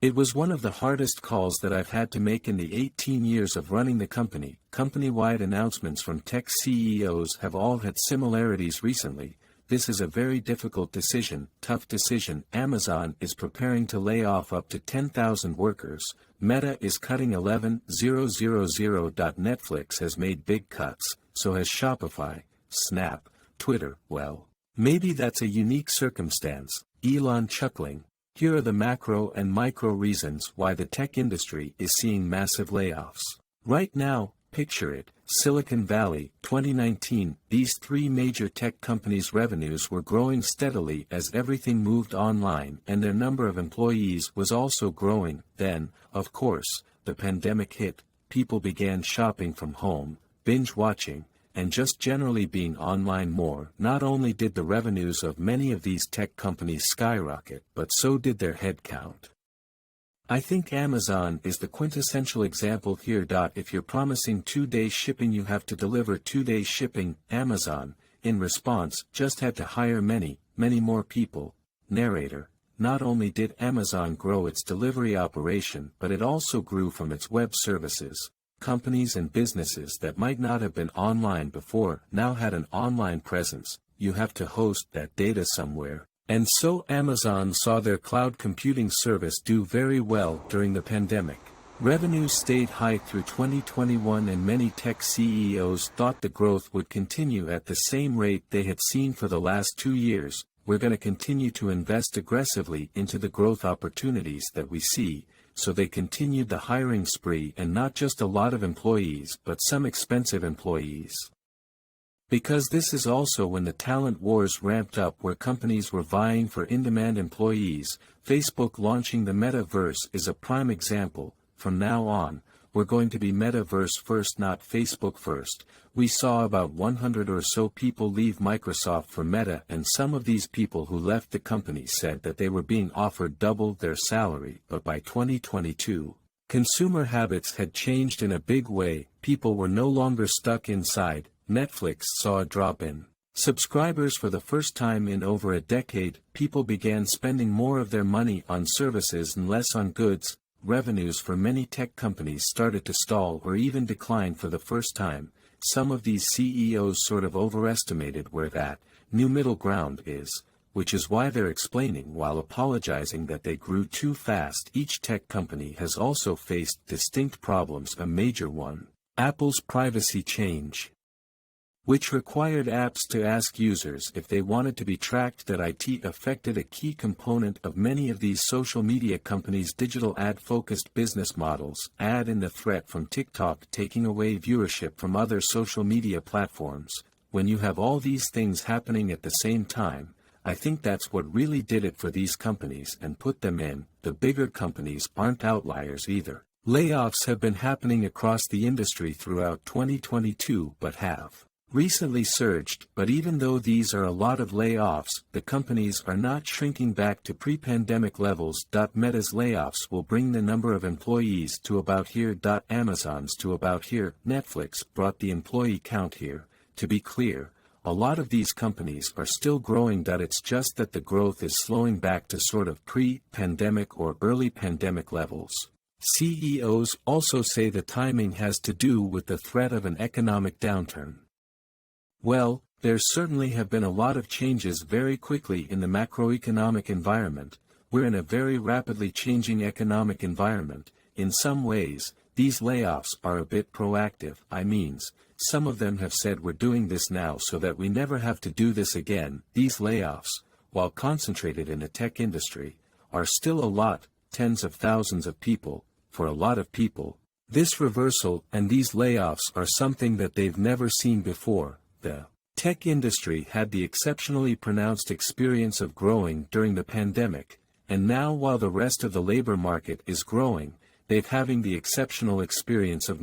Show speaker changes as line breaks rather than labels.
It was one of the hardest calls that I've had to make in the 18 years of running the company. Company-wide announcements from tech CEOs have all had similarities recently. This is a very difficult decision, tough decision. Amazon is preparing to lay off up to 10,000 workers. Meta is cutting 11,000. Netflix has made big cuts, so has Shopify, Snap, Twitter. Well, maybe that's a unique circumstance. Elon chuckling. Here are the macro and micro reasons why the tech industry is seeing massive layoffs. Right now, picture it, Silicon Valley, 2019, these three major tech companies' revenues were growing steadily as everything moved online and their number of employees was also growing. Then, of course, the pandemic hit, people began shopping from home, binge watching, and just generally being online more. Not only did the revenues of many of these tech companies skyrocket, but so did their headcount. I think Amazon is the quintessential example here. If you're promising 2-day shipping, you have to deliver 2-day shipping. Amazon, in response, just had to hire many more people. Narrator. Not only did Amazon grow its delivery operation, but it also grew from its web services. Companies and businesses that might not have been online before now had an online presence. You have to host that data somewhere. And so Amazon saw their cloud computing service do very well during the pandemic. Revenues stayed high through 2021 and many tech CEOs thought the growth would continue at the same rate they had seen for the last 2 years. We're going to continue to invest aggressively into the growth opportunities that we see. So they continued the hiring spree, and not just a lot of employees but some expensive employees. Because this is also when the talent wars ramped up, where companies were vying for in-demand employees. Facebook launching the metaverse is a prime example. From now on, we're going to be metaverse first, not Facebook first. We saw about 100 or so people leave Microsoft for Meta, and some of these people who left the company said that they were being offered double their salary. But by 2022, consumer habits had changed in a big way. People were no longer stuck inside. Netflix saw a drop in subscribers for the first time in over a decade. People began spending more of their money on services and less on goods. Revenues for many tech companies started to stall or even decline for the first time. Some of these CEOs sort of overestimated where that new middle ground is, which is why they're explaining while apologizing that they grew too fast. Each tech company has also faced distinct problems. A major one, Apple's privacy change, which required apps to ask users if they wanted to be tracked. That IT affected a key component of many of these social media companies' digital ad-focused business models. Add in the threat from TikTok taking away viewership from other social media platforms. When you have all these things happening at the same time, I think that's what really did it for these companies and put them in. The bigger companies aren't outliers either. Layoffs have been happening across the industry throughout 2022 but have recently surged. But even though these are a lot of layoffs, the companies are not shrinking back to pre-pandemic levels. Meta's layoffs will bring the number of employees to about here. Amazon's to about here. Netflix brought the employee count here. To be clear, a lot of these companies are still growing. It's just that the growth is slowing back to sort of pre-pandemic or early pandemic levels. CEOs also say the timing has to do with the threat of an economic downturn. Well, there certainly have been a lot of changes very quickly in the macroeconomic environment. We're in a very rapidly changing economic environment. In some ways, these layoffs are a bit proactive. Some of them have said we're doing this now so that we never have to do this again. These layoffs, while concentrated in the tech industry, are still a lot, tens of thousands of people. For a lot of people, this reversal and these layoffs are something that they've never seen before. The tech industry had the exceptionally pronounced experience of growing during the pandemic, and now while the rest of the labor market is growing, they're having the exceptional experience of